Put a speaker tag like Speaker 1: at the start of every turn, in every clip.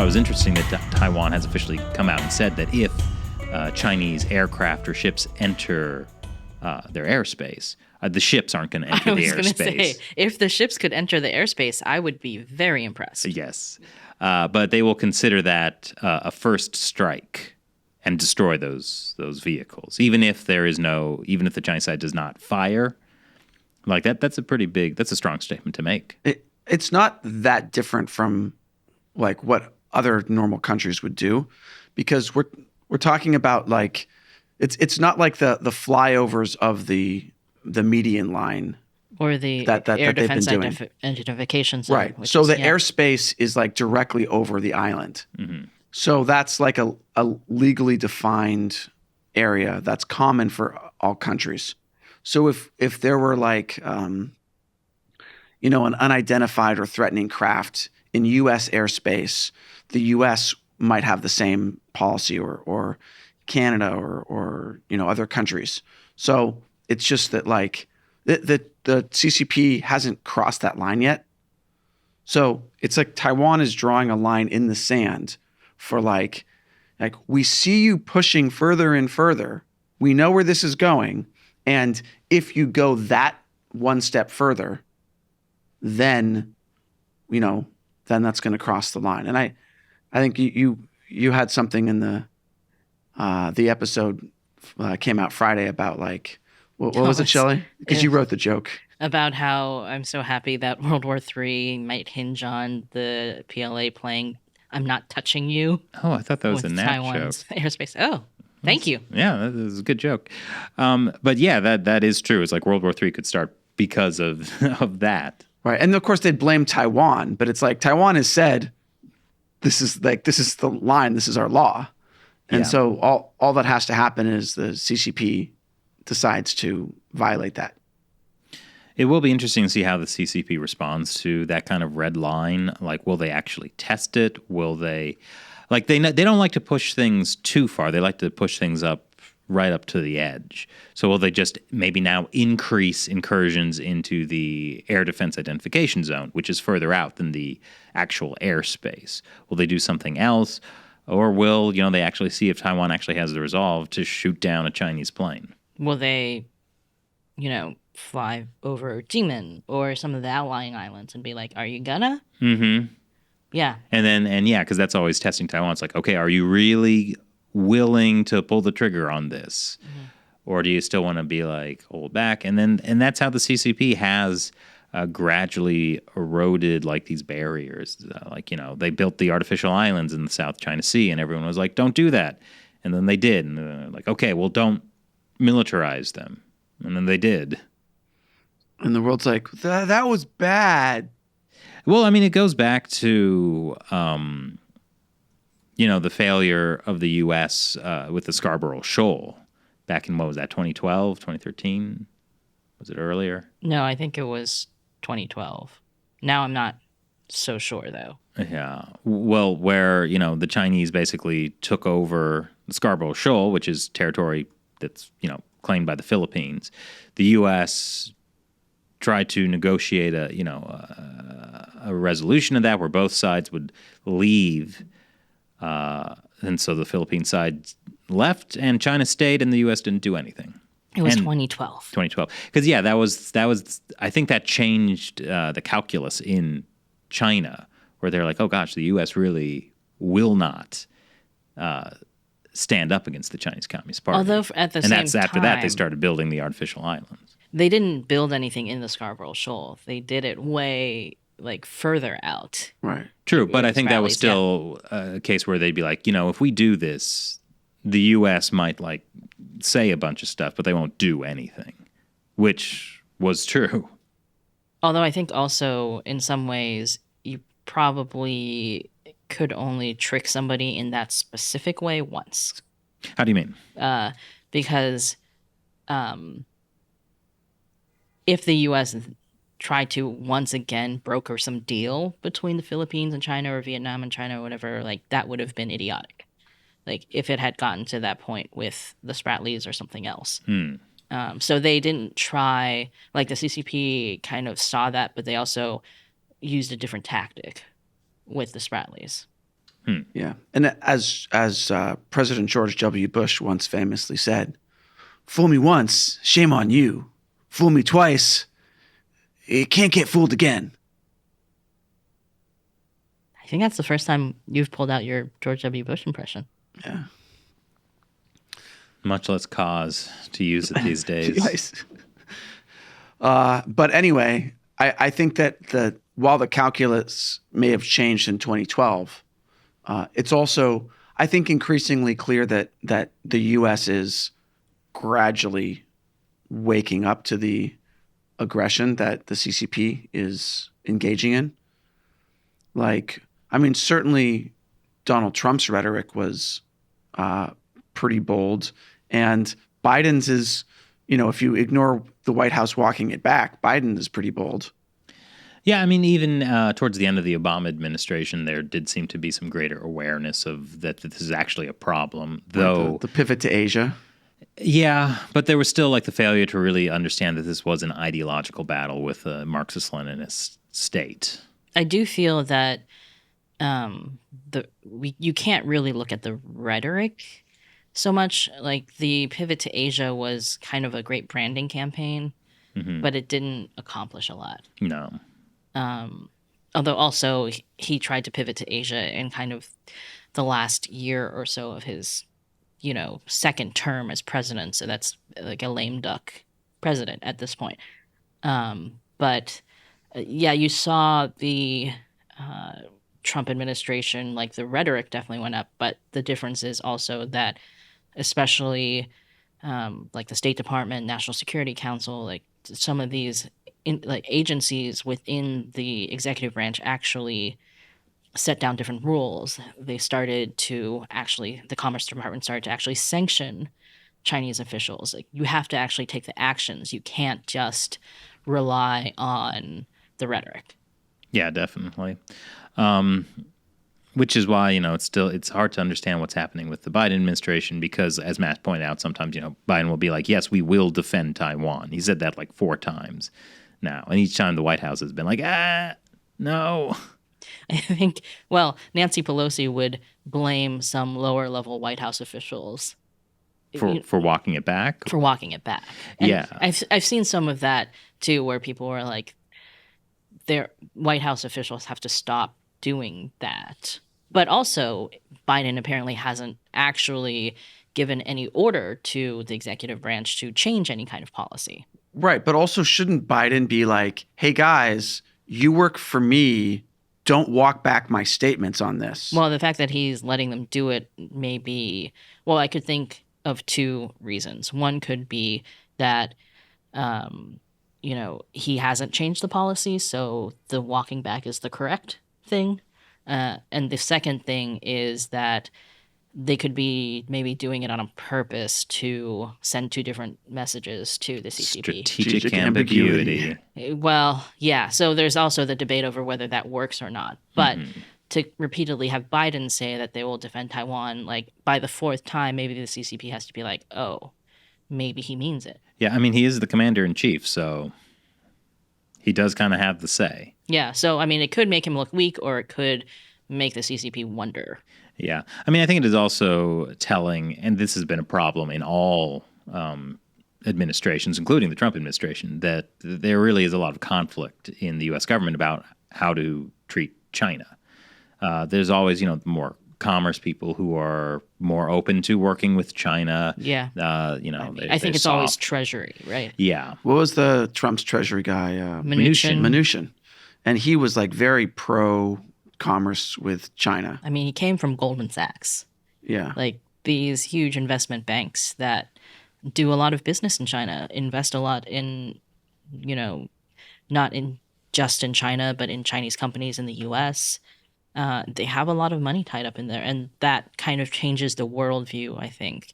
Speaker 1: thought it was interesting that Taiwan has officially come out and said that if Chinese aircraft or ships enter their airspace, the ships aren't going to enter the airspace. I was going to say,
Speaker 2: if the ships could enter the airspace, I would be very impressed.
Speaker 1: Yes. But they will consider that a first strike and destroy those vehicles, even if the Chinese side does not fire. Like that's a strong statement to make.
Speaker 3: It's not that different from like what other normal countries would do, because we're talking about like it's not like the flyovers of the median line
Speaker 2: or the
Speaker 3: that
Speaker 2: air
Speaker 3: they've
Speaker 2: defense
Speaker 3: been doing.
Speaker 2: Identification zone.
Speaker 3: Right. So the airspace is like directly over the island.
Speaker 1: Mm-hmm.
Speaker 3: So that's like a legally defined area that's common for all countries. So if there were like an unidentified or threatening craft in U.S. airspace, the U.S. might have the same policy, or Canada, or other countries. So it's just that like the CCP hasn't crossed that line yet. So it's like Taiwan is drawing a line in the sand for like we see you pushing further and further. We know where this is going, and if you go that one step further, then that's going to cross the line. And I think you had something in the episode came out Friday about like what was it, Shelley? Because you wrote the joke
Speaker 2: about how I'm so happy that World War III might hinge on the PLA playing "I'm Not Touching You."
Speaker 1: Oh, I thought that was a Nat
Speaker 2: Taiwan's
Speaker 1: joke.
Speaker 2: Airspace. Oh, thank you.
Speaker 1: Yeah, that is a good joke. But yeah, that is true. It's like World War III could start because of that.
Speaker 3: Right. And of course they'd blame Taiwan, but it's like Taiwan has said this is the line, this is our law. And so all that has to happen is the CCP decides to violate that.
Speaker 1: It will be interesting to see how the CCP responds to that kind of red line. Like, will they actually test it? Will they, like, they don't like to push things too far. They like to push things right up to the edge. So will they just maybe now increase incursions into the air defense identification zone, which is further out than the actual airspace? Will they do something else? Or will, they actually see if Taiwan actually has the resolve to shoot down a Chinese plane?
Speaker 2: Will they, fly over Jimen or some of the outlying islands and be like, are you gonna?
Speaker 1: Mm-hmm.
Speaker 2: Yeah.
Speaker 1: Because that's always testing Taiwan. It's like, okay, are you really willing to pull the trigger on this? Mm-hmm. Or do you still want to be like, hold back? And that's how the CCP has gradually eroded like these barriers. They built the artificial islands in the South China Sea, and everyone was like, don't do that. And then they did. And they're like, okay, well, don't militarize them. And then they did.
Speaker 3: And the world's like, that was bad.
Speaker 1: Well, I mean, it goes back to, the failure of the U.S. With the Scarborough Shoal back in, what was that, 2012, 2013? Was it earlier?
Speaker 2: No, I think it was 2012. Now I'm not so sure, though.
Speaker 1: Yeah. Well, where, the Chinese basically took over the Scarborough Shoal, which is territory that's, claimed by the Philippines. The U.S. tried to negotiate a resolution of that where both sides would leave. And so the Philippine side left and China stayed and the U.S. didn't do anything.
Speaker 2: It was 2012.
Speaker 1: 2012. Because, that was, I think that changed the calculus in China, where they're like, oh, gosh, the U.S. really will not stand up against the Chinese Communist Party.
Speaker 2: Although at the same time...
Speaker 1: And that's after that they started building the artificial islands.
Speaker 2: They didn't build anything in the Scarborough Shoal. They did it way, further out.
Speaker 3: Right.
Speaker 1: True, but I think that was still a case where they'd be like, if we do this, the U.S. might, say a bunch of stuff, but they won't do anything, which was true.
Speaker 2: Although I think also, in some ways, you probably could only trick somebody in that specific way once.
Speaker 1: How do you mean?
Speaker 2: Because if the U.S. tried to once again broker some deal between the Philippines and China, or Vietnam and China, or whatever, that would have been idiotic. If it had gotten to that point with the Spratlys or something else. So they didn't try, the CCP kind of saw that, but they also used a different tactic with the Spratlys.
Speaker 3: Yeah, and as President George W. Bush once famously said, "Fool me once, shame on you. Fool me twice, it can't get fooled again."
Speaker 2: I think that's the first time you've pulled out your George W. Bush impression.
Speaker 3: Yeah.
Speaker 1: Much less cause to use it these days.
Speaker 3: Nice. But anyway, I think that while the calculus may have changed in 2012, it's also, I think, increasingly clear that the U.S. is gradually waking up to the aggression that the CCP is engaging in. Like, I mean, certainly Donald Trump's rhetoric was pretty bold, and Biden's is, if you ignore the White House walking it back, Biden is pretty bold.
Speaker 1: Yeah, I mean, even towards the end of the Obama administration, there did seem to be some greater awareness of that this is actually a problem, though.
Speaker 3: The pivot to Asia.
Speaker 1: Yeah, but there was still like the failure to really understand that this was an ideological battle with a Marxist-Leninist state.
Speaker 2: I do feel that you can't really look at the rhetoric so much. Like the pivot to Asia was kind of a great branding campaign, but it didn't accomplish a lot.
Speaker 1: No.
Speaker 2: Although also he tried to pivot to Asia in kind of the last year or so of his, second term as president. So that's like a lame duck president at this point. But you saw the Trump administration, like the rhetoric definitely went up, but the difference is also that especially like the State Department, National Security Council, like some of these agencies within the executive branch actually set down different rules. They started to the Commerce Department started to actually sanction Chinese officials. Like, you have to actually take the actions. You can't just rely on the rhetoric.
Speaker 1: Yeah, definitely. Which is why, it's hard to understand what's happening with the Biden administration because, as Matt pointed out, sometimes, Biden will be like, yes, we will defend Taiwan. He said that like 4 times now. And each time the White House has been like, no.
Speaker 2: I think, Nancy Pelosi would blame some lower level White House officials
Speaker 1: for walking it back.
Speaker 2: For walking it back. And
Speaker 1: yeah.
Speaker 2: I've seen some of that too, where people were like, their White House officials have to stop doing that. But also, Biden apparently hasn't actually given any order to the executive branch to change any kind of policy.
Speaker 3: Right. But also, shouldn't Biden be like, hey, guys, you work for me. Don't walk back my statements on this.
Speaker 2: Well, the fact that he's letting them do it may be, I could think of 2 reasons. One could be that, he hasn't changed the policy, so the walking back is the correct thing. And the second thing is that they could be maybe doing it on purpose to send 2 different messages to the CCP.
Speaker 1: Strategic ambiguity.
Speaker 2: Well, yeah. So there's also the debate over whether that works or not. But to repeatedly have Biden say that they will defend Taiwan, like by the 4th time, maybe the CCP has to be like, oh, maybe he means it.
Speaker 1: Yeah, I mean, he is the commander-in-chief, so he does kind of have the say.
Speaker 2: Yeah, so, I mean, it could make him look weak, or it could make the CCP wonder.
Speaker 1: Yeah. I mean, I think it is also telling, and this has been a problem in all administrations, including the Trump administration, that there really is a lot of conflict in the U.S. government about how to treat China. There's always, more commerce people who are more open to working with China.
Speaker 2: Yeah.
Speaker 1: I
Speaker 2: think it's always Treasury, right?
Speaker 1: Yeah.
Speaker 3: What was the Trump's Treasury guy? Mnuchin. And he was like very pro-commerce with China.
Speaker 2: I mean, he came from Goldman Sachs.
Speaker 3: Yeah.
Speaker 2: Like these huge investment banks that do a lot of business in China, invest a lot in, not in just in China, but in Chinese companies in the U.S. They have a lot of money tied up in there, and that kind of changes the worldview, I think.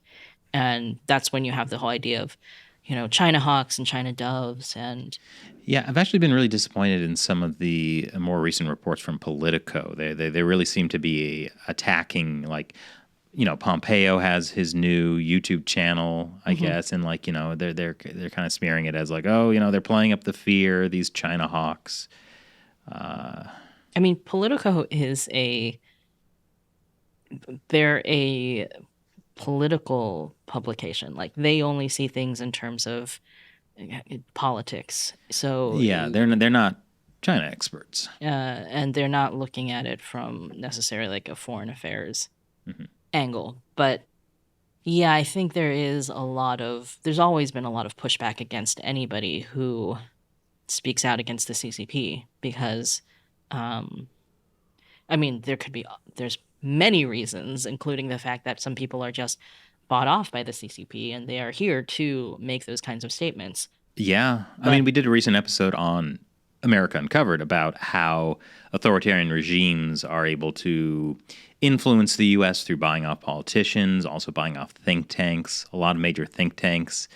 Speaker 2: And that's when you have the whole idea of, China hawks and China doves. And
Speaker 1: yeah, I've actually been really disappointed in some of the more recent reports from Politico. They really seem to be attacking, like, Pompeo has his new YouTube channel, I guess, and like, they're kind of smearing it as like, oh, they're playing up the fear, these China hawks.
Speaker 2: I mean, Politico is a they're a political publication. Like they only see things in terms of politics. So
Speaker 1: Yeah, they're not China experts.
Speaker 2: and they're not looking at it from necessarily like a foreign affairs angle. But yeah, I think there's always been a lot of pushback against anybody who speaks out against the CCP because, I mean, there's many reasons, including the fact that some people are just bought off by the CCP and they are here to make those kinds of statements.
Speaker 1: Yeah. I mean, we did a recent episode on America Uncovered about how authoritarian regimes are able to influence the U.S. through buying off politicians, also buying off think tanks. A lot of major think tanks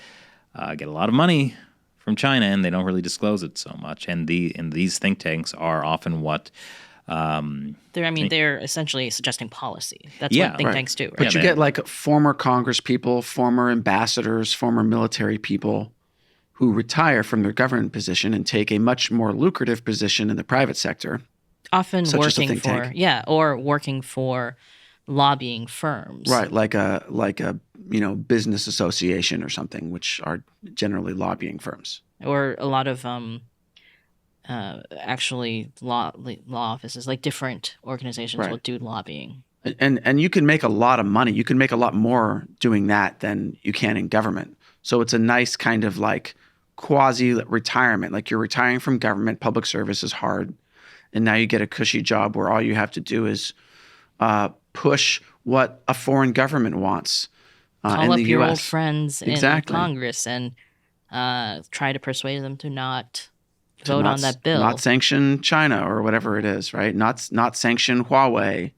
Speaker 1: get a lot of money from China, and they don't really disclose it so much. And these think tanks are often what...
Speaker 2: they're essentially suggesting policy. That's
Speaker 1: Yeah,
Speaker 2: what think
Speaker 3: right.
Speaker 2: tanks do, right?
Speaker 3: But you get like former Congress people, former ambassadors, former military people who retire from their government position and take a much more lucrative position in the private sector.
Speaker 2: Often
Speaker 3: such as a
Speaker 2: working
Speaker 3: think
Speaker 2: for
Speaker 3: tank.
Speaker 2: or working for lobbying firms.
Speaker 3: Right, like a business association or something, which are generally lobbying firms.
Speaker 2: Or a lot of actually law offices, like different organizations
Speaker 3: Right.
Speaker 2: will do lobbying.
Speaker 3: And you can make a lot of money. You can make a lot more doing that than you can in government. So it's a nice kind of like quasi-retirement. Like you're retiring from government, public service is hard, and now you get a cushy job where all you have to do is push what a foreign government wants in
Speaker 2: Call up
Speaker 3: the
Speaker 2: your
Speaker 3: U.S.
Speaker 2: old friends
Speaker 3: Exactly.
Speaker 2: in Congress and try to persuade them to not
Speaker 3: To
Speaker 2: vote
Speaker 3: not
Speaker 2: on that bill.
Speaker 3: Not sanction China or whatever it is, right? Not sanction Huawei.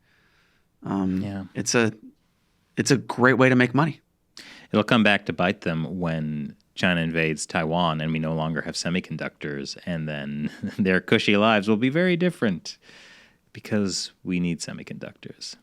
Speaker 1: Yeah.
Speaker 3: It's a great way to make money.
Speaker 1: It'll come back to bite them when China invades Taiwan and we no longer have semiconductors, and then their cushy lives will be very different because we need semiconductors.